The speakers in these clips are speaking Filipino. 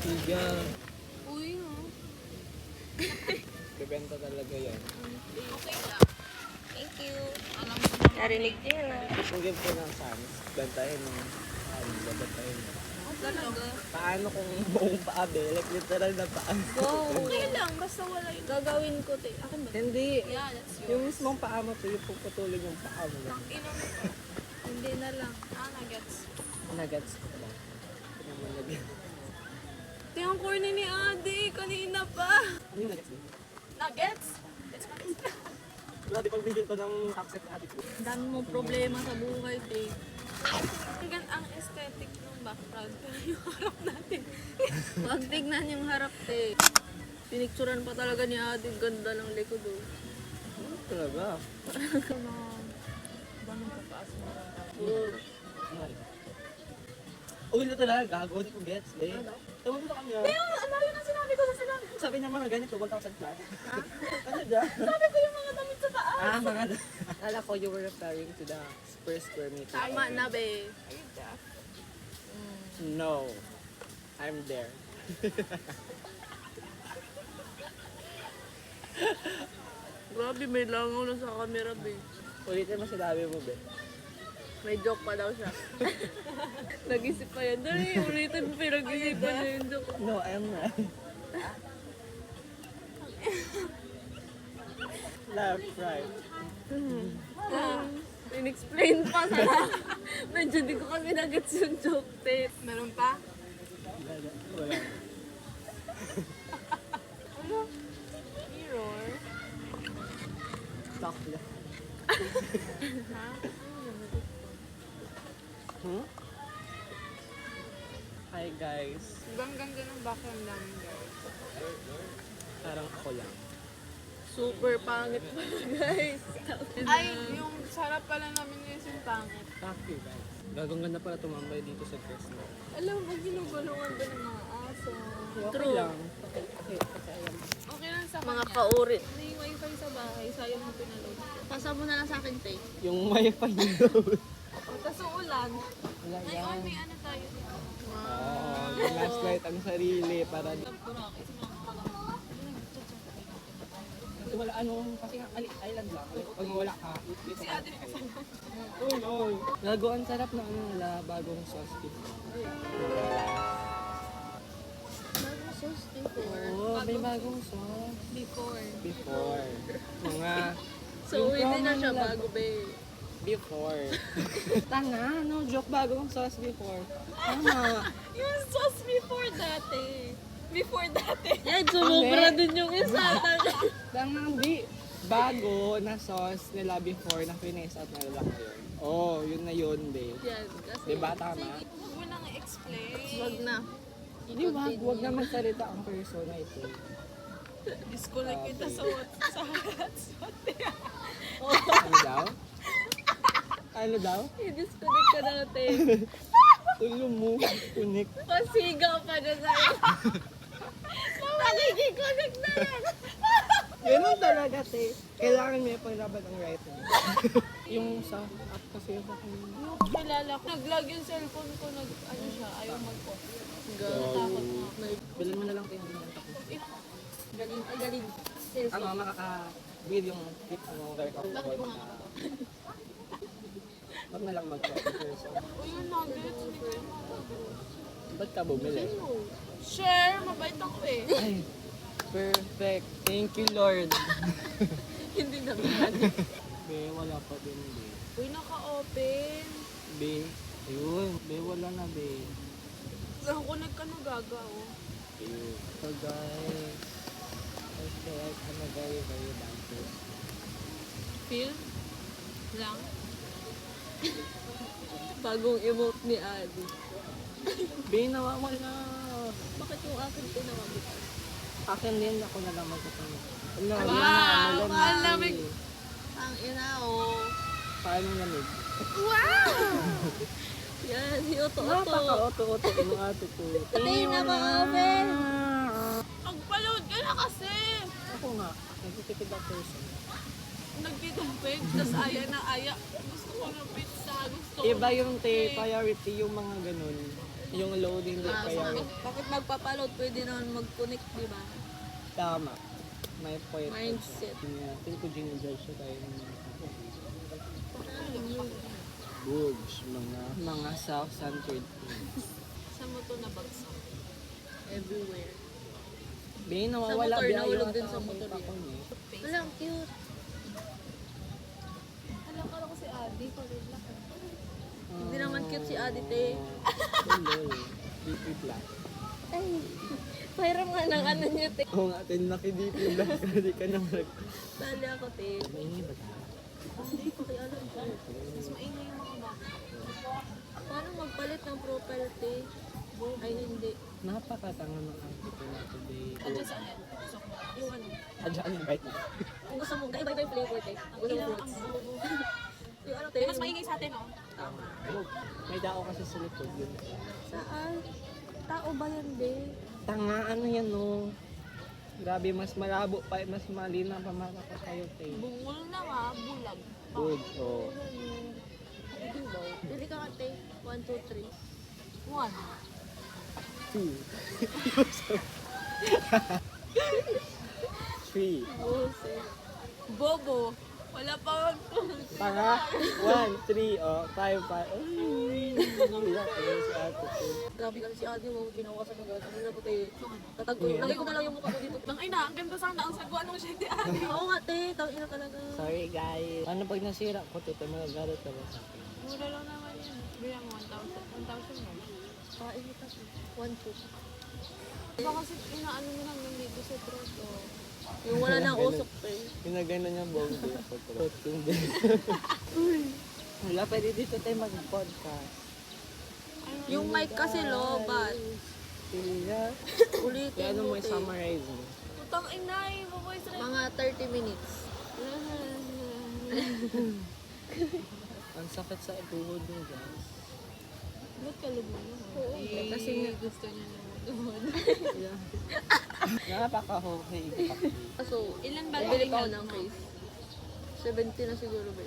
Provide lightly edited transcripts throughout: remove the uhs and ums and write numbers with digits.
Siga. Uy, no. Bebenta talaga yan. Okay lang. Thank you. Alam mo naman. Narinig niyo yun, ah. Kung give ko ng chance, bentahin mo. Bentahin mo. Talaga. Paano kung buong paa, be? Like literal na paa. Go! Okay lang. Basta wala yung gagawin ko. Akin ba? Hindi. Yeah, that's yours. Yung mismong paa mo, to, yung puputulin yung paa mo. Ina mo. Hindi na lang. Nuggets. Nuggets ko lang. Ano mo nuggets? Ito yung corny ni Adi. Kanina pa. Ano yung nuggets mo? Nuggets? It's Wala, di pag bigyan ko ng accent na adik ko. dami mo problema sa buhay, babe. Ang aesthetic ng background. Pero yung harap natin. Huwag tignan yung harap, eh. Pinicturan pa talaga ni Adi. Ganda ng likod, oh. Talaga? Ganun kataas mo. Uy, na talaga, gago, di ko gets, be. Tawag mo kami, Ano yun ang sinabi ko sa sinabi ko? Sabi niya mga ganito, 1,000 plus. Ano dyan? Sabi ko yung mga damit sa paa. Ah, mga... Kala ko you were referring to the per square meter. Tama na, be. No. I'm there. Grabe, may langaw na sa camera, be. Ulitin mo sinabi mo, be. May joke pa daw siya. Nag-isip pa yan. Dali, ulitin mo, pero nag-isipan niya yung joke. No, I'm not. Left, right. In-explain pa sana. Medyo di ko kasi nagets yung joke, te. Meron pa? Wala. Ano? Mirror? Talk lang. Ha? Hmm? Hi guys. Hanggang ganun background namin, guys. Parang ako lang. Super pangit pala, guys. Ay, yung sarap pala namin yung pangit. Thank you guys. Gagong ganda pala tumambay dito sa Fresno. Alam mo, ginugulungan ba ng mga aso? Okay lang. Okay, alam. Okay lang sa Mga kanya. paurit. May wifi sa bahay, sayang mo pinaload. Pasa mo na lang sa akin, te. Yung wifi nyo. O, tas ulan. Wala Ngayon, yan. may ano tayo. Oo, yung last light ang sarili para kasi wala ano, kasi nga island lang. Pag wala ka, Si Ate kasama. uy. Gago, ang sarap na ano nila, bagong sauce dito. Bagong sauce before. Oo, may bagong sauce. Before. Mga So, yung hindi na promo siya nila, bago, be. Before. Tanga, no joke, bagong sauce before. Tama. Yung sauce before dati. Before dati. Yan, sumubra Hindi. din yung isa. Tanga, di. Bago na sauce nila before na finish out na nila ngayon. Oh, yun na yun, be. Yan. Kasi, Diba, tama? huwag mo nang explain. Wag na. Di ba, huwag na magsalita ang persona ito. Disconnect kita sa hotspot. Ano daw? Ano daw? I-disconnect ka natin. Ulo mo, unik. Pasigaw pa na sa'yo. Nakikiconnect na yan. Ganun talaga, te. Kailangan may paglaban ng right mo. Yung sa app kasi yung Yung kilala ko, nag-log yung cellphone ko, ano siya, ayaw mag-off. Natakot nga. bilhin mo na lang tayo ng ako. Galing, ay galing. Ano, makaka-build yung tip mo. Bakit mo nga? Wag na lang mag-person. Uy, yung nuggets, hindi ko yung Ba't ka bumili? Share, mabait ako eh. Ay, perfect. Thank you, Lord. Hindi na ba? Be, wala pa din, be. Uy, naka-open. Be, ayun. Be, wala na, be. Nakakunig ka na gaga, oh. Ayun. So, guys. Okay, I'm a very, very bad person. Feel? Lang? Bagong emote ni Adi. Be, nawawala. Bakit yung akin pinawagit? Akin din, ako na lang magkatama. Wow! Ang lamig. Ang ina, oh. Paano lamig? Wow! Yan, si Oto-Oto. Napaka-oto-oto yung ato ko. Hindi na ma-open. Magpa-load ka na kasi. Ako nga, nagtitipid na person. Nagtitipid, tas aya na aya. Gusto ko ng pizza, gusto ko Iba ng yung steak. priority yung mga ganun. Yung loading di kaya Bakit magpapaload? Pwede naman mag-connect, di ba? tama. May point. Mindset. Feel ko ginijudge siya tayo ng mga goods, mga self-centered things. Sa mo to nabagsak? Everywhere. Bing, nawawala motor, biya nahulog yung din sa tao motor kita ko yun. niya. Wala, ang cute. Alam ko si Adi, kulay black. Hindi naman cute si Adite. Hello. DP Black. Ay, mayroon nga ng ano niyo, te. Oo nga, naki-DP Black. Hindi ka na mag... Dali ako, te. Maingay ba tayo? Hindi ko kaya alam ko. Mas maingay yung mga bata. Paano magpalit ng profile, te? Ay, hindi. Napakatanga ng artito na today. Ano sa akin? Yung ano? Adyan, invite na. Kung gusto mo, iba-iba yung flavor, te. Ang gusto mo fruits. Yung ano, te? Mas maingay sa atin, no? Tama. May dao kasi sa likod yun. Saan? Tao ba yan, be? Tanga, ano yan no? Grabe, mas malabo pa, mas malinaw pa mata ko sa'yo, te. Bungol na nga, bulag. Good, oh. Dili ka nga, te. 1, 2, 3. 1. 2. 3. Bobo. Wala pa mag... Tanga. 1, 3, oh. 5, 5. Uy, iyak eh, si ate ko. Grabe kasi si Adi mo, ginawasan ng gano'n. Ano na po, te? Tatag ko. Lagay ko na lang yung mukha ko dito. Nang ina, ang ganda sana ang sagwa ng siya, te Adi. Oo nga, te. Tang ina talaga. Sorry guys. Ano pag nasira ko, tito, magagarot ka ba sa akin? Mura lang naman yan. Bilang 1,000 mo. Painit ako. 1,2. Baka kasi inaano mo lang nandito sa throat, oh. Yung wala nang usok, te. Pinagano niya bonggo sa throat. Wala, pwede dito tayo mag-podcast. Yung mic kasi lobat. Iya. Ulitin Kaya ano mo, mo te. i-summarize mo? Putang inay, maboy sa mga 30 minutes. Ang sakit sa tuhod mo, guys. Ba't ka lumuno? Kasi nga gusto niya na magduhod. Napaka-okay. So, ilan ba bili ko ng case? 70 na siguro ba?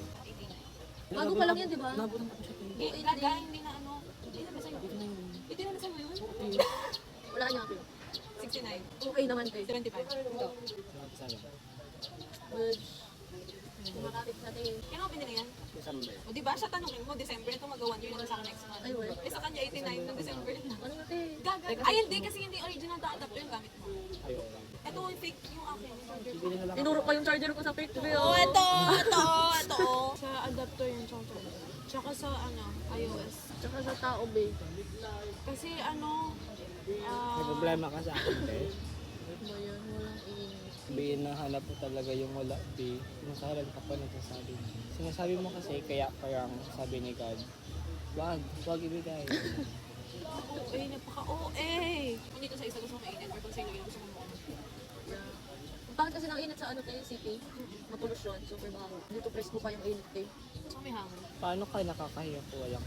Bago pa lang yan, di ba? Nabutan ko siya. Ilaga, hindi na ano. Hindi na ba sa'yo? Hindi na ba sa'yo yun? Wala niya ako. 69. Okay naman, te. 75. Ito. Good. Makakit natin. Kaya ako binili yan? December. O diba siya tanongin mo, December ito mag-1 year na sa akin next month. Ay, well. Eh sa kanya 89 ng December na. Ano na, te? Gaga. Ay hindi kasi hindi original na adapter yung gamit mo. Ayun. Ito yung fake yung akin. Yung charger ko. Bili na lang. Tinuro pa yung charger ko sa fake video. Oh, ito. Sa adapter yung charger. Tsaka sa ano, iOS. Tsaka sa tao, babe. Kasi ano, May problema ka sa akin, te. Ba yun? Walang ingay. Sabihin na hanap mo talaga yung wala, te. Sinasaran ka pa nagsasabi mo. Sinasabi mo kasi, kaya parang sabi ni God, wag ibigay. OA, napaka-OA. Kung dito sa isa gusto mo mainit, or kung sa inyo gusto mo mo. Bakit kasi nang init sa ano tayo, city? Mapolusyon, super baho. Dito presko pa yung init, te. So may hangin. Paano ka nakakahiya ko walang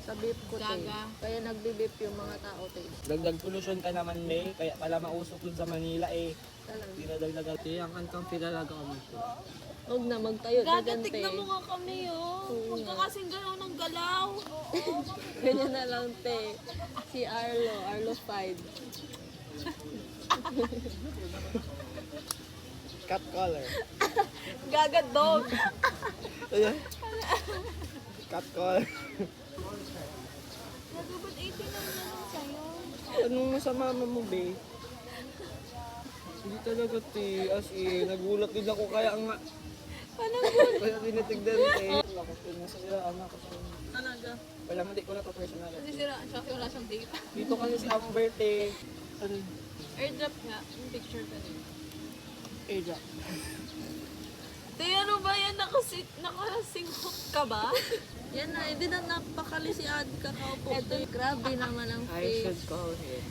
Sa beep ko, te. Gaga. Kaya nagbe-beep yung mga tao, te. dagdag pollution ka naman, May. Kaya pala mausok dun sa Manila, eh. Talaga. Dinadagdagan. Te, ang uncomfy talaga kami po. Huwag na, magtayo na Gaga, dyan, te. tignan mo nga kami, oh. Huwag ka kasing galaw ng galaw. Ganyan na lang, te. Si Arlo 5. Cut color. Gaga, dog. Ayan. Cut color. Gaga, ba't 89 na lang sa'yo? Anong nasa mama mo, be? Hindi talaga, te. As in, nagulat din ako kaya nga. Kaya tinitigdan, te. Ako, pinasasiraan ako sa Talaga. wala mo, di ko na to personal. Kasi sira siya kasi wala siyang data. Dito kasi si Amber, te. Ano? Airdrop nga, yung picture ka din. Airdrop. Te, ano ba yan? Nakasingkok ka ba? Yan na, hindi na napakali si Ad kakaupo. Te. Grabe naman ang I should face. go ahead.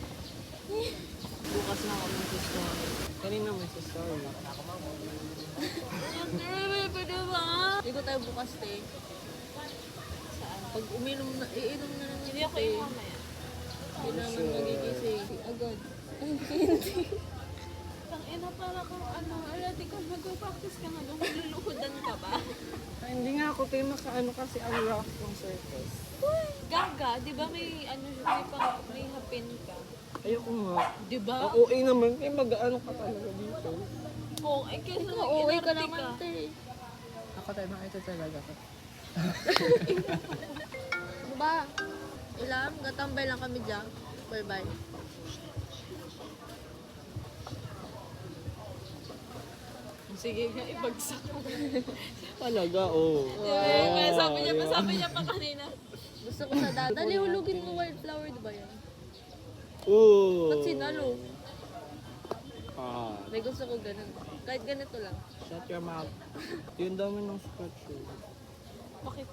Bukas na ako ng story. Kanina may story na. Grabe, pwede ba? Dito tayo bukas, te. Pag uminom na, iinom na naman. Hindi ako te. yung mamaya. Hindi naman magigising. Agad. Ay, hindi. Tang ina para kang ano, alati ka mag-practice ka nga doon, magluluhudan ka ba? Ay, hindi nga ako tayo makaano kasi ang rock ng circus. Gaga, di ba may ano, may hapin ka? Ayoko nga. Di ba? Ang OA naman, eh mag-ano ka talaga dito. Oo, ay kaya Ikaw, uuwi ka naman, te. Ako tayo, makita talaga ako. Ano ba? Ilang, gatambay lang kami dyan. Bye-bye. Sige nga, ibagsak mo. Talaga, oo. Kaya sabi niya pa kanina. Gusto ko sa dada. Dali, hulugin mo wildflower, di ba yan? Oo. Ba't sinalo? Ah, May gusto ko ganun. Kahit ganito lang. shut your mouth. Yun daw man ng scotch. Bakit?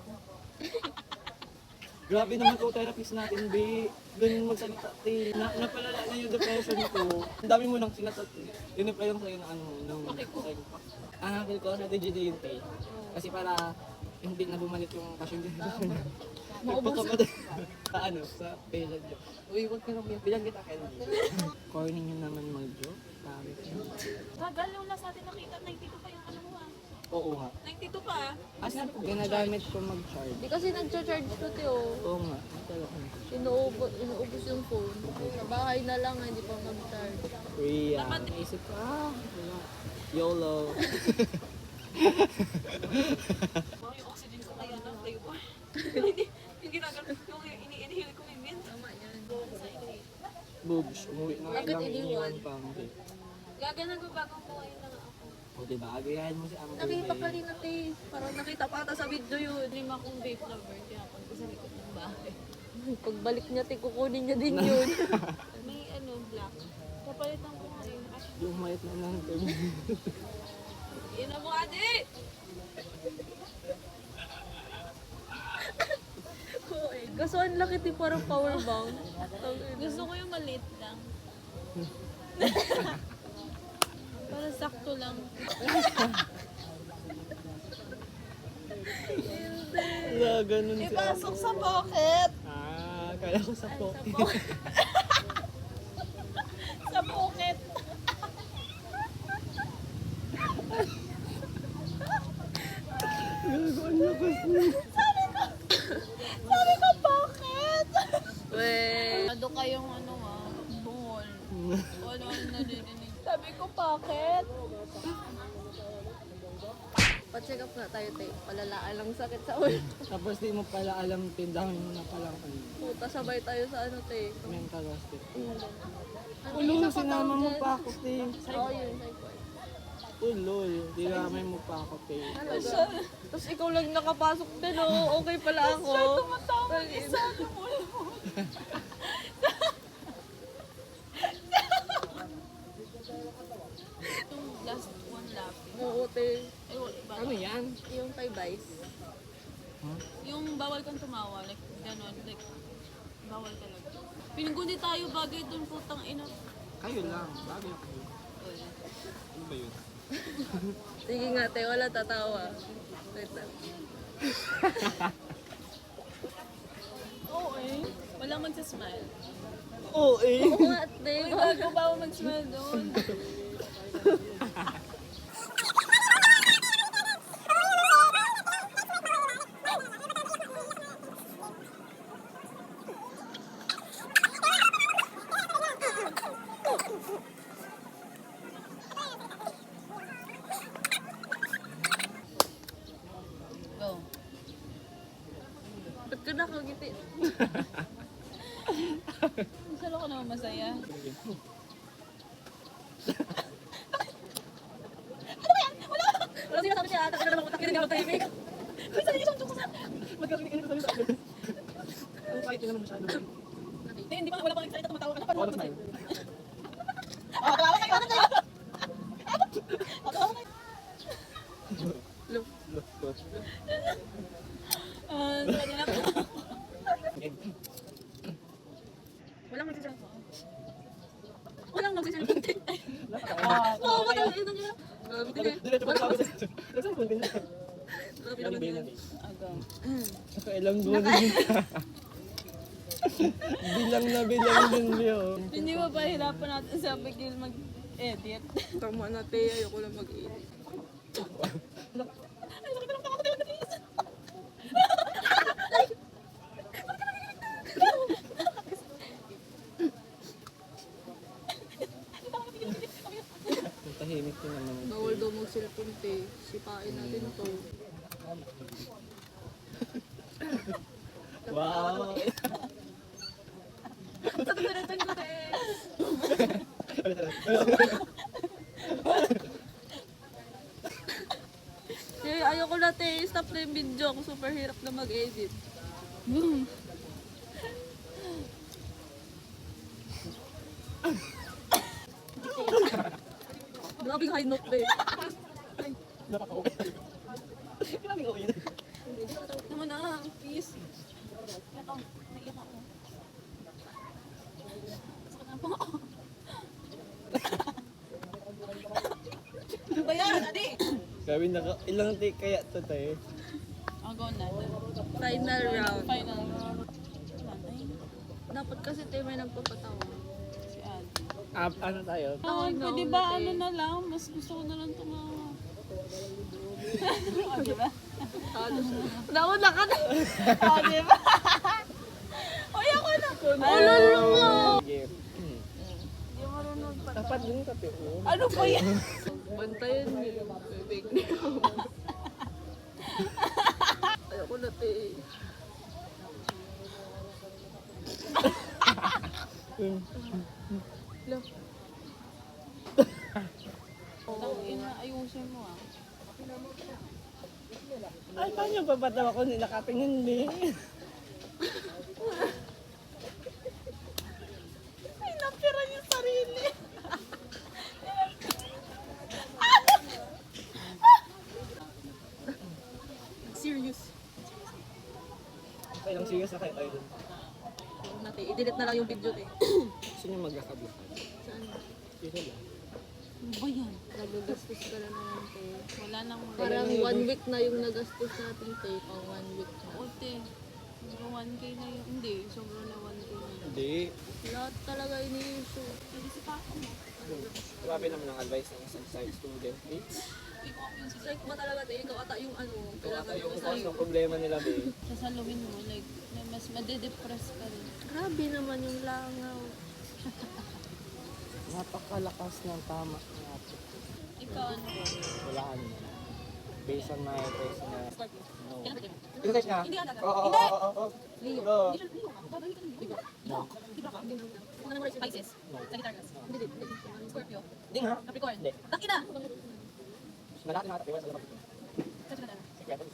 Grabe naman ko therapist natin, be. Ganun magsalita, te. Napalala na yung depression ko. Ang dami mo nang sinatot. In-apply lang sa'yo na ano, nung ang hakil ko sa TGD yun, te. Kasi para hindi na bumalik yung passion din. Maubos. Sa sa payload nyo. Uy, huwag ka nang bilang kita, Candy. Corny nyo naman mag-joke. Sabi ko. Gagal yung last natin nakita, 92 pa yung ano mo ah. Oo nga. 92 pa ah. As na po, ginagamit ko mag-charge. Di kasi nag-charge ko, te, oh. Oo nga. Talaga. Inuubos yung phone. Sa bahay na lang, hindi pa mag-charge. Kuya, naisip ko, wala. YOLO. Yung oxygen ko kaya na, tayo ba? Hindi, yung ginagawa, yung ini-inhale ko yung mint. Tama yan. Boobs, umuwi na Bakit lang iniwan? iniwan pang. Gaga nagbabagong buhay lang ako. O diba, agayahin mo si Amber. Nakita ka rin natin. Parang nakita pa ata sa video yun. Dream akong vape lover, kaya ako sa likod ng bahay. Pagbalik niya, te, kukunin niya din yun. May ano, black. Kapalitan ko ngayon. Yung mayat na lang. Ina mo, ate! Kaso ang laki, te, parang power bank. Gusto ko yung maliit lang. Para sakto lang. Wala, ganun siya. Ipasok sa pocket! Kaya ko sa pocket. Sa pocket! Gagawin niya kasi. Sabi ko, pocket! Weh. Ano kayong ano ah, bungol. Ano narinig. Sabi ko, pocket! Pa-check up na tayo, te. Palalaan lang sakit sa ulo. Tapos di mo pala alam, tindahan mo na pala ano, Puta, sabay tayo sa ano, te. mental hospital. Ano, Ulo, isa pa sinama tawag mo dyan? pa ako, te. Oo, yun, psycho. Ulol, dinamay mo pa ako, te. Talaga. Tapos ikaw lang nakapasok din, oh. Okay pala ako. Tumatawag isa ng ulo mo. Yung last one laughing. Oo, te. Ay, wala. Ano yan? Yung kay Vice. Yung bawal kang tumawa, like, gano'n, like, bawal talaga. Pinagkundi tayo bagay dun, putang ina. Kayo lang, bagay kayo. Ano ba yun? Sige nga, te. Wala tatawa. Wait lang. Oo eh. Walang magsasmile. Oo, eh. Oo nga, te. Uy, bago ba ako mag-smile doon? Go. Ba't ka nakagiti? Masalo ka naman masaya. Wala sinasabi niya, ata ka naman utak, hindi ako tayo. May sarili siyang joke sa Magkakaroon ka na sa akin. Ang kahit na naman masyado. Hindi pa, wala pang nagsalita, tumatawa ka na. Oras na yun. Tawa kayo, ano kayo? Tawa kayo. Sorry na po. Walang magsasalita. Walang magsasalita. Oo, Wala ito niya. Diretso pa sabi sa Nasa phone din. Ano ba yun? Agang. Nakailang buwan din. Bilang na bilang din yun. Hindi ba pa hirapan natin sa Bigil Edit. Tama na, te. Ayoko lang mag-edit. Ang tahimik ko naman. Bawal daw mag-cellphone, te. Sipain natin to. Wow! Ayoko na, te. Stop na yung video. Ako super hirap na mag-edit. Grabe yung high note, te. Napaka-okay. Grabe ko yun. Naman na, please. Ito, naiyak ako. Sakit na po ako. Ano ba yan, adi? Sabi na ilang take kaya to tayo? I'll go natin. Final round. Final. Nanay, Dapat kasi, te, may nagpapatawa. si Adi. Ano tayo? Ay, pwede ba ano na lang? Mas gusto ko na lang tumawa. O, diba? Nauna ka na. O, diba? Oy, ako na. Ulolo mo. Sige. Hindi marunong pa. Dapat din ka, pero. Ano ba yan? Bantayan mo yung bibig niyo. Ayoko na, te. Lo. Tang ina, ayusin mo ah. Ay, paano papatawa ko? Hindi nakatingin din. Ay, napira niya sarili. Serious. Okay lang, serious na kayo tayo dun. Nate, i-delete na lang yung video, te. Gusto niyo magkakabukad? Saan? Dito lang. Ano ba yan? Nagagastos ka na naman, te. Wala nang Parang 1 week na yung nagastos natin, te. Pang 1 week na. Ote. Sobrang 1K na yun. Hindi, sobrang na 1K na yun. Hindi. Lahat talaga ini-issue. Hindi si Papa mo. Grabe naman ang advice ng isang side student. Eh, Like ba talaga, te? Ikaw ata yung ano, kailangan yung mo cause ng problema nila, be. Sasaluhin mo, like, na mas madedepress ka rin. Grabe naman yung langaw. Napakalakas ng tama natin. Ikaw ano ba? Wala ano. Based on my personal. Scorpio. No. Kailan ba tayo? Research na? Hindi ata. Oo, Hindi! oo, oo. Leo. Go. Hindi siya, Leo. Babalik ka rin. Libra. No. Libra ka. Ano naman rin? Pisces. Sagittarius. Hindi, hindi. Scorpio. Hindi nga. Capricorn. Hindi. Taki na! Malaki na natin. Iwan sa labas. Sagittarius.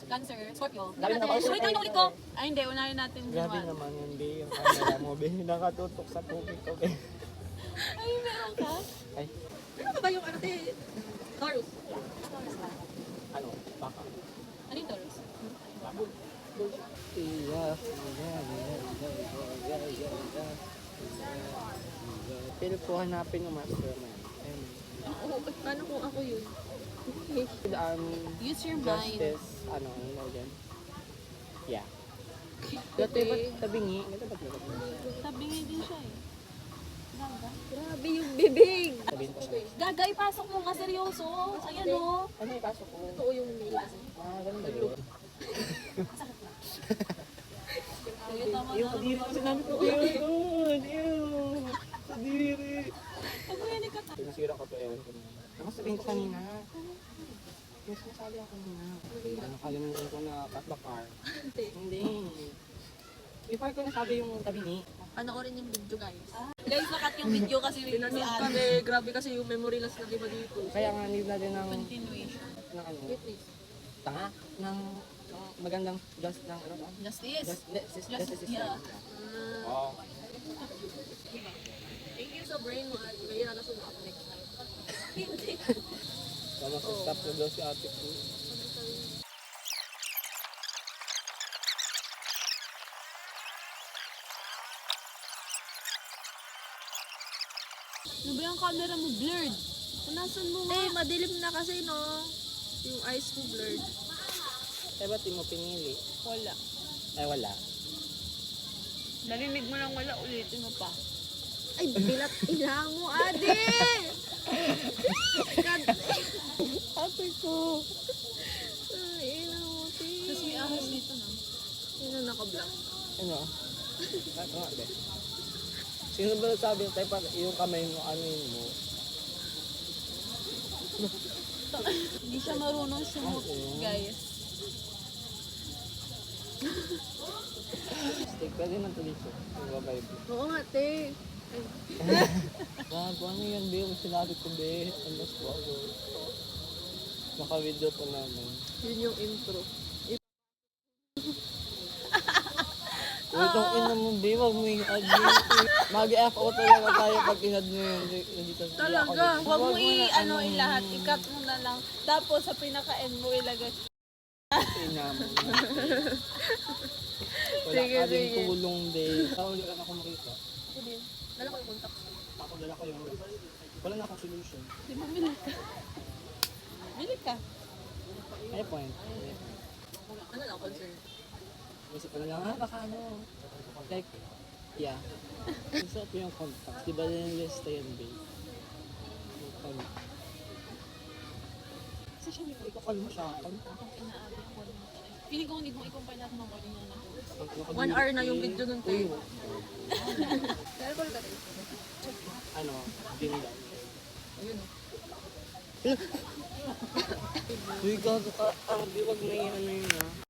Cancer. Scorpio. Dami na ba? Ulit na ulit ko. Ay hindi, unahin natin Grabe yung naman yun, be. Yung camera mo, be. Nakatutok sa tubig ko, be. Ay, meron ka? Ay, Ano ba yung ano, te? Taurus. Taurus ba? ano? Baka. Ano yung Taurus? Pero po hanapin ng mastermind. Oo, paano kung ako yun? Use your mind. Justice, ano yan? Yeah. Dati, ba't tabingi? Ito ba't lagot mo? Tabingi din siya eh. Gaga. grabe yung bibig. Sabihin ko siya. Gaga, ipasok mo nga seryoso. Ayan o. Ano ipasok ko? Totoo yung bibig. Ganun ba yun? Sige, tama Yung na. kadiri ko sinabi ko. Yun! Kadiri! Pag mo yan ikata. Pinasira ko to, ewan ko na. Ano sabihin ko kanina? Yung sinasabi ako kanina. Ano kalimutan ko na cut the car? Hindi. Before ko nasabi yung tabingi. Panoorin yung video, guys. Guys, nakat yung video kasi si Pinanood Ate. kami, grabe kasi yung memory loss na diba dito. Kaya nga need natin ng Continuation. ano, Okay, please. tanga ng magandang just ng ano ba? Justice. Justice Yeah. Oo. Thank you sa brain mo at may na sumakap next time. Tama sa stop na daw si ate ko. Ano ba yung camera mo? Blurred. Punasan mo nga. Eh, madilim na kasi, no? Yung eyes ko blurred. Eh, ba't di mo pinili? Wala. Ay, wala. Narinig mo lang wala, ulitin mo pa. Ay, bilat ina mo, ade! Ate ko. Ay, ina mo, te. Tapos may ahas dito, no? Sino naka-block? Ano? Ito nga, be. Sino ba sabi tayo pa yung kamay mo, ano yun mo? Hindi siya marunong sumut, guys. Steak, pwede man ito dito. Yung babaybo. Oo nga, te. Gago, ano yan, be? Kung sinabi ko, be, ano ko. Naka-video pa naman. Yun yung intro. Itong ina mo, be, wag mo i-add yun. Mag-FO talaga tayo pag in-add mo yun. Nandito sa Talaga. Huwag mo ano, i-lahat, i-cut mo na lang. Tapos sa pinaka-end mo ilagay. ina mo. Wala Sige, ka din sige. tulong, be. Tawag ka na ako makita. Ako din. Dala ko yung contact. Ako dala ko yung... Wala na akong solution. Di ba bili ka? Bili ka. May point. Ano lang, concern? Isip ko na lang, baka ano. Like, yeah. Gusto ko yung contacts. Di ba yung list yan, babe? Yung contacts. Kasi siya, ikaw kalma siya. Feeling ko hindi mo i-compare natin mga body na 1 hour na yung video nun, te. Uy, Kaya ko rin. ano, ganda. Ayun o. Uy, gago ka. Di wag may ano yun ah.